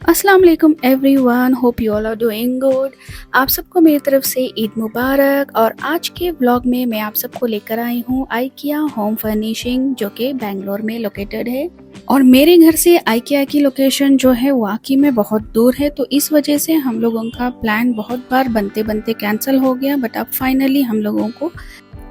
अस्सलाम वालेकुम everyone, hope you all are doing good. आप सबको मेरी तरफ से ईद मुबारक। और आज के व्लॉग में मैं आप सबको लेकर आई हूँ आइकिया होम फर्निशिंग, जो कि बेंगलोर में लोकेटेड है। और मेरे घर से आइकिया की लोकेशन जो है वाकई में बहुत दूर है, तो इस वजह से हम लोगों का प्लान बहुत बार बनते बनते कैंसिल हो गया। बट अब फाइनली हम लोगों को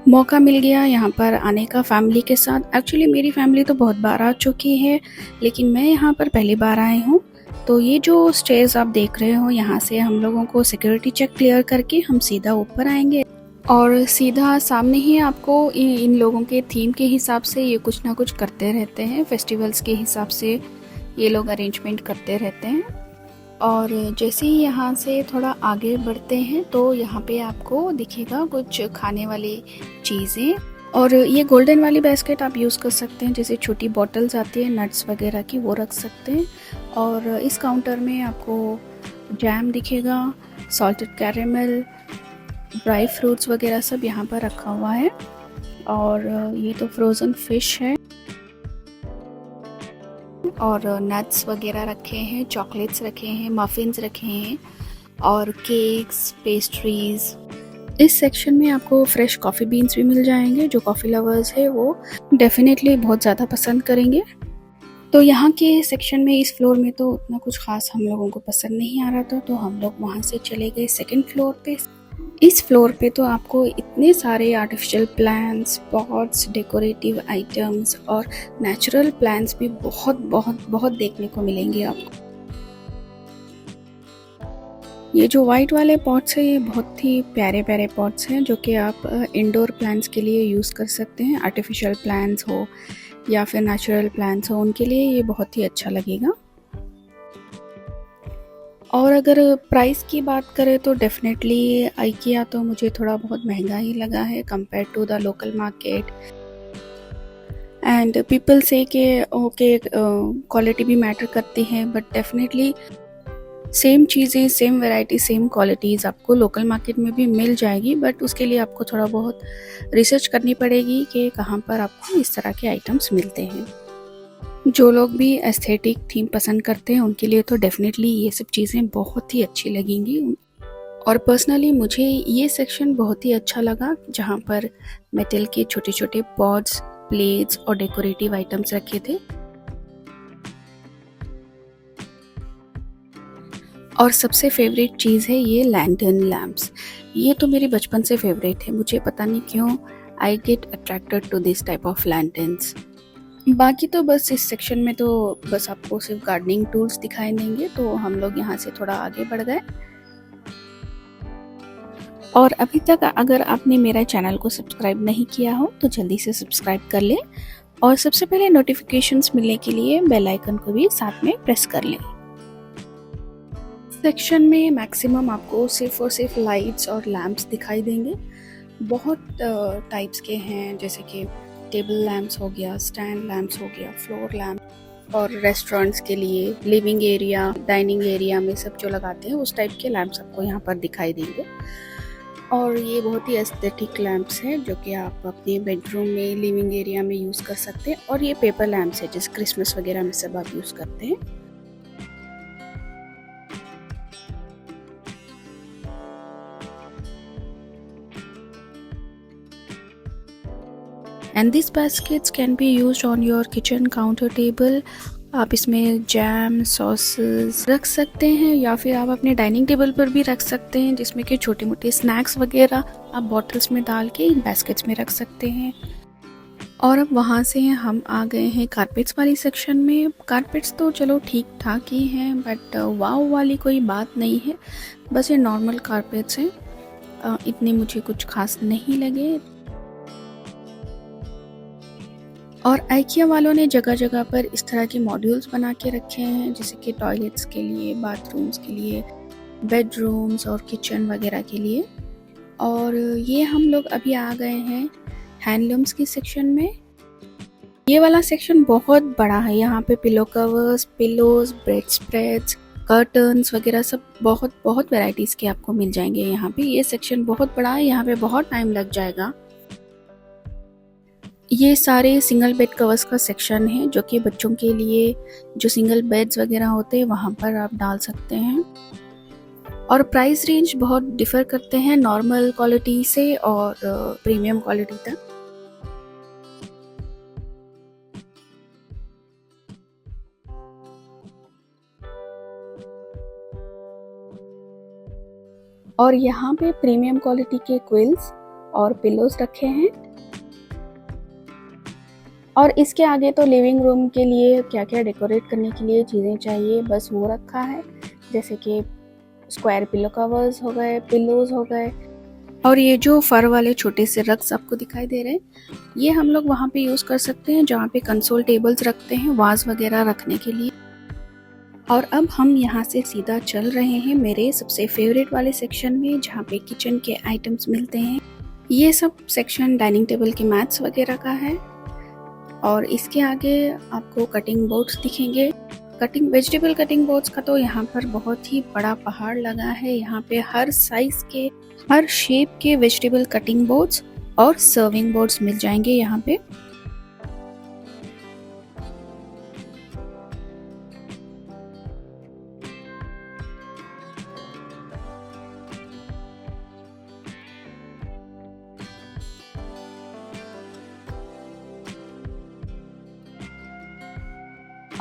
मौका मिल गया यहाँ पर आने का फैमिली के साथ। एक्चुअली मेरी फैमिली तो बहुत बार आ चुकी है, लेकिन मैं यहाँ पर पहली बार आई हूँ। तो ये जो स्टेयर्स आप देख रहे हो, यहाँ से हम लोगों को सिक्योरिटी चेक क्लियर करके हम सीधा ऊपर आएंगे। और सीधा सामने ही आपको इन लोगों के थीम के हिसाब से ये कुछ ना कुछ करते रहते हैं, फेस्टिवल्स के हिसाब से ये लोग अरेंजमेंट करते रहते हैं। और जैसे ही यहाँ से थोड़ा आगे बढ़ते हैं तो यहाँ पे आपको दिखेगा कुछ खाने वाली चीज़ें। और ये गोल्डन वाली बास्केट आप यूज़ कर सकते हैं, जैसे छोटी बॉटल्स आती है नट्स वगैरह की, वो रख सकते हैं। और इस काउंटर में आपको जैम दिखेगा, सॉल्टेड कैरेमल, ड्राई फ्रूट्स वगैरह सब यहाँ पर रखा हुआ है। और ये तो फ्रोज़न फिश है, और नट्स वगैरह रखे हैं, चॉकलेट्स रखे हैं, मफ़िन्स रखे हैं, और केक्स, पेस्ट्रीज़। इस सेक्शन में आपको फ्रेश कॉफ़ी बीन्स भी मिल जाएंगे। जो कॉफ़ी लवर्स है वो डेफिनेटली बहुत ज़्यादा पसंद करेंगे। तो यहाँ के सेक्शन में इस फ्लोर में तो उतना कुछ ख़ास हम लोगों को पसंद नहीं आ रहा था, तो हम लोग वहाँ से चले गए सेकंड फ्लोर पे। इस फ्लोर पे तो आपको इतने सारे artificial plants, pots, decorative items और नेचुरल प्लांट्स भी बहुत बहुत बहुत देखने को मिलेंगे आपको। ये जो वाइट वाले पॉट्स हैं, ये बहुत ही प्यारे प्यारे पॉट्स हैं, जो कि आप इंडोर प्लांट्स के लिए यूज़ कर सकते हैं। आर्टिफिशियल प्लांट्स हो या फिर नेचुरल प्लांट्स हो, उनके लिए ये बहुत ही अच्छा लगेगा। और अगर प्राइस की बात करें तो डेफिनेटली आइकिया तो मुझे थोड़ा बहुत महंगा ही लगा है compare to the local market. And people से कि ओके क्वालिटी भी मैटर करती है, बट डेफिनेटली सेम चीज़ें, सेम वैरायटी, सेम क्वालिटीज़ आपको लोकल मार्केट में भी मिल जाएगी। बट उसके लिए आपको थोड़ा बहुत रिसर्च करनी पड़ेगी कि कहाँ पर आपको इस तरह के आइटम्स मिलते हैं। जो लोग भी एस्थेटिक थीम पसंद करते हैं उनके लिए तो डेफिनेटली ये सब चीज़ें बहुत ही अच्छी लगेंगी। और पर्सनली मुझे ये सेक्शन बहुत ही अच्छा लगा, जहाँ पर मेटल के छोटे छोटे पॉट्स, प्लेट्स और डेकोरेटिव आइटम्स रखे थे। और सबसे फेवरेट चीज़ है ये लैंटर्न लैम्प्स। ये तो मेरी बचपन से फेवरेट है, मुझे पता नहीं क्यों I get attracted to this type of lanterns. बाकी तो बस इस सेक्शन में तो बस आपको सिर्फ गार्डनिंग टूल्स दिखाई देंगे, तो हम लोग यहाँ से थोड़ा आगे बढ़ गए। और अभी तक अगर आपने मेरा चैनल को सब्सक्राइब नहीं किया हो तो जल्दी से सब्सक्राइब कर लें, और सबसे पहले नोटिफिकेशंस मिलने के लिए बेल आइकन को भी साथ में प्रेस कर लें। सेक्शन में मैक्सिमम आपको सिर्फ और सिर्फ लाइट्स और लैम्प्स दिखाई देंगे। बहुत टाइप्स के हैं, जैसे कि टेबल लैम्प्स हो गया, स्टैंड लैम्प्स हो गया, फ्लोर लैम्प, और रेस्टोरेंट्स के लिए लिविंग एरिया, डाइनिंग एरिया में सब जो लगाते हैं उस टाइप के लैम्प्स आपको यहाँ पर दिखाई देंगे। और ये बहुत ही एस्थेटिक लैम्प्स हैं, जो कि आप अपने बेडरूम में, लिविंग एरिया में यूज़ कर सकते हैं। और ये पेपर लैम्प्स है, जैसे क्रिसमस वगैरह में सब आप यूज़ करते हैं। And this baskets can be used on your kitchen counter table. आप इसमें जैम, सॉसेस रख सकते हैं, या फिर आप अपने डाइनिंग टेबल पर भी रख सकते हैं, जिसमें कि छोटे मोटे स्नैक्स वगैरह आप बॉटल्स में डाल के इन बास्केट्स में रख सकते हैं। और अब वहाँ से हम आ गए हैं कारपेट्स वाली सेक्शन में। कारपेट्स तो चलो ठीक ठाक ही हैं, बट वाव वाली कोई बात नहीं है, बस ये नॉर्मल कारपेट्स हैं। इतने मुझे कुछ खास नहीं लगे। और आइकिया वालों ने जगह जगह पर इस तरह के मॉड्यूल्स बना के रखे हैं, जैसे कि टॉयलेट्स के लिए, बाथरूम्स के लिए, बेडरूम्स और किचन वगैरह के लिए। और ये हम लोग अभी आ गए हैं हैंडलूम्स की सेक्शन में। ये वाला सेक्शन बहुत बड़ा है, यहाँ पे pillow covers, pillows, bed spreads, curtains वगैरह सब बहुत बहुत वैरायटीज़ के आपको मिल जाएंगे यहाँ पे। ये सेक्शन बहुत बड़ा है, यहाँ पे बहुत टाइम लग जाएगा। ये सारे सिंगल बेड कवर्स का सेक्शन है जो कि बच्चों के लिए जो सिंगल बेड्स वगैरह होते हैं वहाँ पर आप डाल सकते हैं। और प्राइस रेंज बहुत डिफ़र करते हैं नॉर्मल क्वालिटी से और प्रीमियम क्वालिटी तक। और यहाँ पे प्रीमियम क्वालिटी के क्विल्स और पिलोज रखे हैं। और इसके आगे तो लिविंग रूम के लिए क्या क्या डेकोरेट करने के लिए चीज़ें चाहिए बस वो रखा है, जैसे कि स्क्वायर पिलो कवर्स हो गए, पिलोज हो गए। और ये जो फर वाले छोटे से रग्स आपको दिखाई दे रहे हैं, ये हम लोग वहाँ पे यूज़ कर सकते हैं जहाँ पे कंसोल टेबल्स रखते हैं वाज वगैरह रखने के लिए। और अब हम यहाँ से सीधा चल रहे हैं मेरे सबसे फेवरेट वाले सेक्शन में जहाँ पे किचन के आइटम्स मिलते हैं। ये सब सेक्शन डाइनिंग टेबल के मैट्स वगैरह का है। और इसके आगे आपको कटिंग बोर्ड्स दिखेंगे। वेजिटेबल कटिंग बोर्ड्स का तो यहाँ पर बहुत ही बड़ा पहाड़ लगा है। यहाँ पे हर साइज के, हर शेप के वेजिटेबल कटिंग बोर्ड्स और सर्विंग बोर्ड्स मिल जाएंगे यहाँ पे।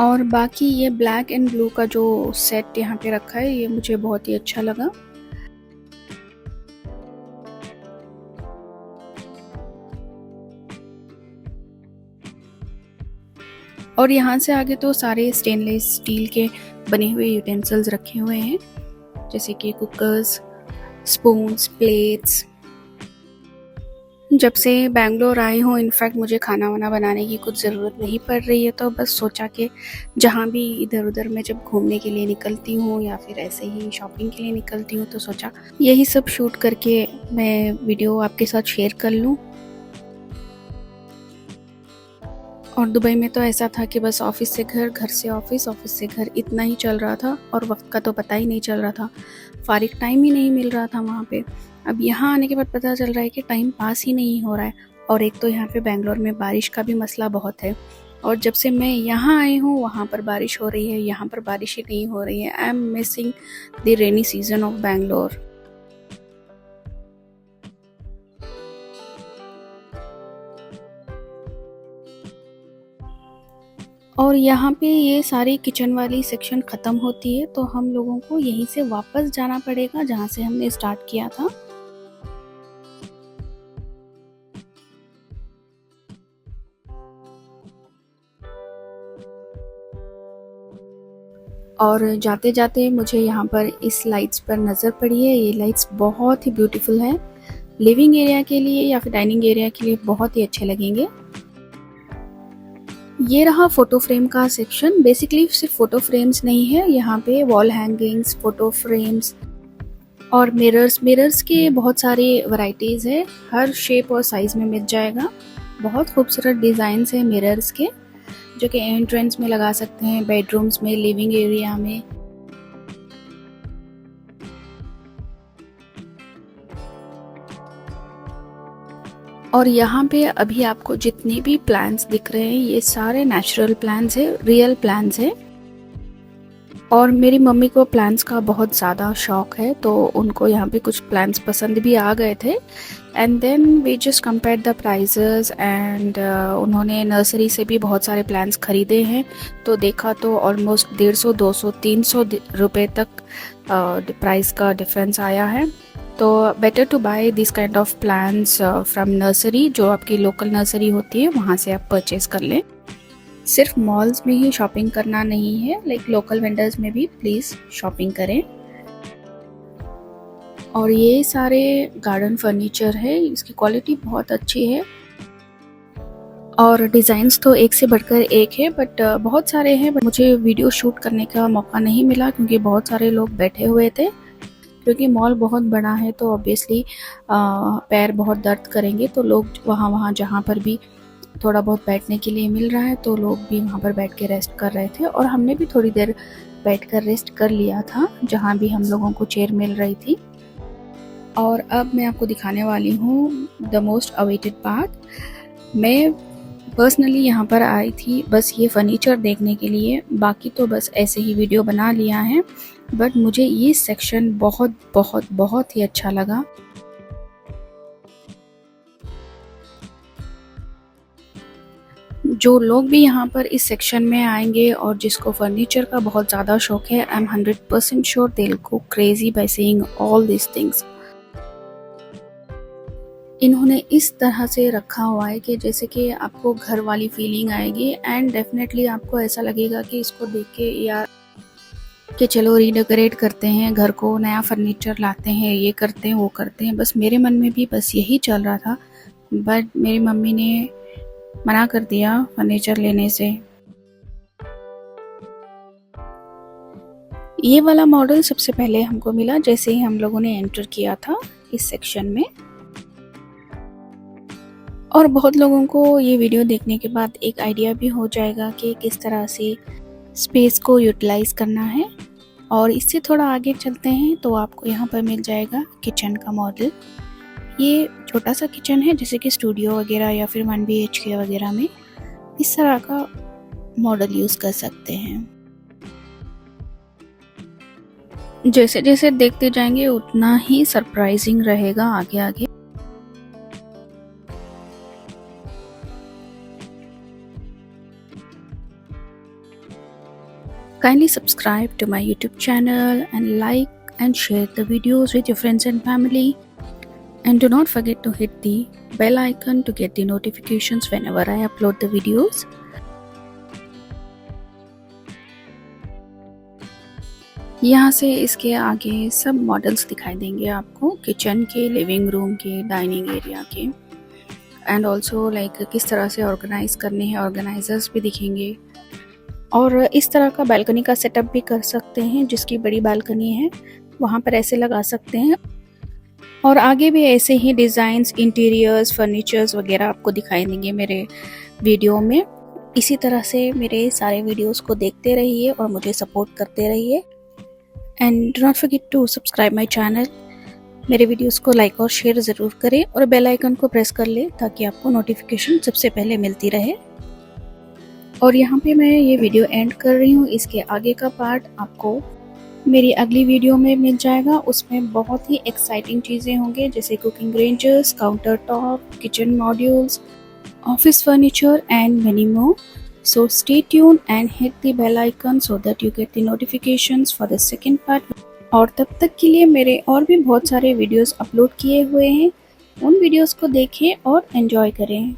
और बाकी ये ब्लैक एंड ब्लू का जो सेट यहाँ पे रखा है ये मुझे बहुत ही अच्छा लगा। और यहाँ से आगे तो सारे स्टेनलेस स्टील के बने हुए यूटेंसिल्स रखे हुए हैं, जैसे कि कुकर्स, स्पून्स, प्लेट्स। जब से बैंगलोर आई हूँ इनफैक्ट मुझे खाना वाना बनाने की कुछ ज़रूरत नहीं पड़ रही है, तो बस सोचा कि जहाँ भी इधर उधर मैं जब घूमने के लिए निकलती हूँ या फिर ऐसे ही शॉपिंग के लिए निकलती हूँ तो सोचा यही सब शूट करके मैं वीडियो आपके साथ शेयर कर लूँ। और दुबई में तो ऐसा था कि बस ऑफिस से घर, घर से ऑफिस, ऑफिस से घर, इतना ही चल रहा था और वक्त का तो पता ही नहीं चल रहा था, फारिग टाइम ही नहीं मिल रहा था वहाँ पे। अब यहाँ आने के बाद पता चल रहा है कि टाइम पास ही नहीं हो रहा है। और एक तो यहाँ पे बेंगलोर में बारिश का भी मसला बहुत है। और जब से मैं यहाँ आई हूँ वहाँ पर बारिश हो रही है, यहाँ पर बारिश ही नहीं हो रही है। I am missing the rainy season of Bangalore. और यहाँ पे ये सारी किचन वाली सेक्शन ख़त्म होती है तो हम लोगों को यहीं से वापस जाना पड़ेगा जहाँ से हमने स्टार्ट किया था। और जाते जाते मुझे यहाँ पर इस लाइट्स पर नज़र पड़ी है। ये लाइट्स बहुत ही ब्यूटीफुल है, लिविंग एरिया के लिए या फिर डाइनिंग एरिया के लिए बहुत ही अच्छे लगेंगे। ये रहा फोटो फ्रेम का सेक्शन। बेसिकली सिर्फ फोटो फ्रेम्स नहीं है, यहाँ पे वॉल हैंगिंग्स, फोटो फ्रेम्स और मिरर्स के बहुत सारी वैरायटीज़ है, हर शेप और साइज़ में मिल जाएगा। बहुत खूबसूरत डिज़ाइंस है मिरर्स के, जो कि एंट्रेंस में लगा सकते हैं, बेडरूम्स में, लिविंग एरिया में। और यहाँ पे अभी आपको जितने भी प्लांट्स दिख रहे हैं ये सारे नेचुरल प्लांट्स है, रियल प्लांट्स है। और मेरी मम्मी को प्लांट्स का बहुत ज़्यादा शौक है तो उनको यहाँ पे कुछ प्लांट्स पसंद भी आ गए थे। And then we just compare the prices and उन्होंने नर्सरी से भी बहुत सारे प्लांट्स खरीदे हैं। तो देखा तो ऑलमोस्ट 150, 200, 300 रुपये तक प्राइस का डिफरेंस आया है। तो better to buy this kind of plants from nursery, जो आपकी लोकल नर्सरी होती है वहाँ से आप परचेज़ कर लें। सिर्फ मॉल्स में ही शॉपिंग करना नहीं है, लाइक लोकल वेंडर्स में भी प्लीज़ शॉपिंग करें। और ये सारे गार्डन फर्नीचर है, इसकी क्वालिटी बहुत अच्छी है और डिज़ाइंस तो एक से बढ़कर एक है, बट बहुत सारे हैं। बट मुझे वीडियो शूट करने का मौका नहीं मिला क्योंकि बहुत सारे लोग बैठे हुए थे। क्योंकि मॉल बहुत बड़ा है तो ऑब्वियसली पैर बहुत दर्द करेंगे, तो लोग वहाँ जहाँ पर भी थोड़ा बहुत बैठने के लिए मिल रहा है तो लोग भी वहाँ पर बैठ के रेस्ट कर रहे थे। और हमने भी थोड़ी देर बैठ कर रेस्ट कर लिया था जहाँ भी हम लोगों को चेयर मिल रही थी। और अब मैं आपको दिखाने वाली हूँ द मोस्ट अवेटेड पार्ट। मैं पर्सनली यहाँ पर आई थी बस ये फर्नीचर देखने के लिए, बाकी तो बस ऐसे ही वीडियो बना लिया है। बट मुझे ये सेक्शन बहुत बहुत बहुत ही अच्छा लगा। जो लोग भी यहाँ पर इस सेक्शन में आएंगे और जिसको फर्नीचर का बहुत ज़्यादा शौक है, I am 100% sure they will go crazy by seeing all this things. इन्होंने इस तरह से रखा हुआ है कि जैसे कि आपको घर वाली फीलिंग आएगी एंड डेफिनेटली आपको ऐसा लगेगा कि इसको देख के यार कि चलो रीडेकोरेट करते हैं घर को, नया फर्नीचर लाते हैं, ये करते हैं वो करते हैं। बस मेरे मन में भी बस यही चल रहा था, बट मेरी मम्मी ने मना कर दिया फर्नीचर लेने से। ये वाला मॉडल सबसे पहले हमको मिला जैसे ही हम लोगों ने एंटर किया था इस सेक्शन में। और बहुत लोगों को ये वीडियो देखने के बाद एक आइडिया भी हो जाएगा कि किस तरह से स्पेस को यूटिलाइज करना है। और इससे थोड़ा आगे चलते हैं तो आपको यहाँ पर मिल जाएगा किचन का मॉडल। ये छोटा सा किचन है जैसे कि स्टूडियो वगैरह या फिर 1 BHK वगैरह में इस तरह का मॉडल यूज़ कर सकते हैं। जैसे जैसे देखते जाएंगे उतना ही सरप्राइजिंग रहेगा आगे आगे। Kindly subscribe to my YouTube channel and like and share the videos with your friends and family. And do not forget to hit the bell icon to get the notifications whenever I upload the videos. यहाँ से इसके आगे सब models दिखाई देंगे आपको, kitchen के, living room के, डाइनिंग एरिया के, एंड ऑल्सो लाइक किस तरह से ऑर्गेनाइज करने हैं, ऑर्गेनाइजर्स भी दिखेंगे। और इस तरह का बालकनी का सेटअप भी कर सकते हैं, जिसकी बड़ी बालकनी है वहाँ पर ऐसे लगा सकते हैं। और आगे भी ऐसे ही डिज़ाइंस, इंटीरियर्स, फर्नीचर्स वगैरह आपको दिखाई देंगे मेरे वीडियो में। इसी तरह से मेरे सारे वीडियोस को देखते रहिए और मुझे सपोर्ट करते रहिए। And do not forget to subscribe my channel. मेरे वीडियोस को लाइक और शेयर ज़रूर करें और बेल आइकन को प्रेस कर ले ताकि आपको नोटिफिकेशन सबसे पहले मिलती रहे। और यहाँ पे मैं ये वीडियो एंड कर रही हूँ। इसके आगे का पार्ट आपको मेरी अगली वीडियो में मिल जाएगा। उसमें बहुत ही एक्साइटिंग चीज़ें होंगे जैसे cooking rangers, counter top, kitchen modules, office furniture and many more. So stay tuned and hit the bell icon so that you get the notifications for the second part. और तब तक के लिए मेरे और भी बहुत सारे वीडियोस अपलोड किए हुए हैं, उन वीडियोस को देखें और एंजॉय करें।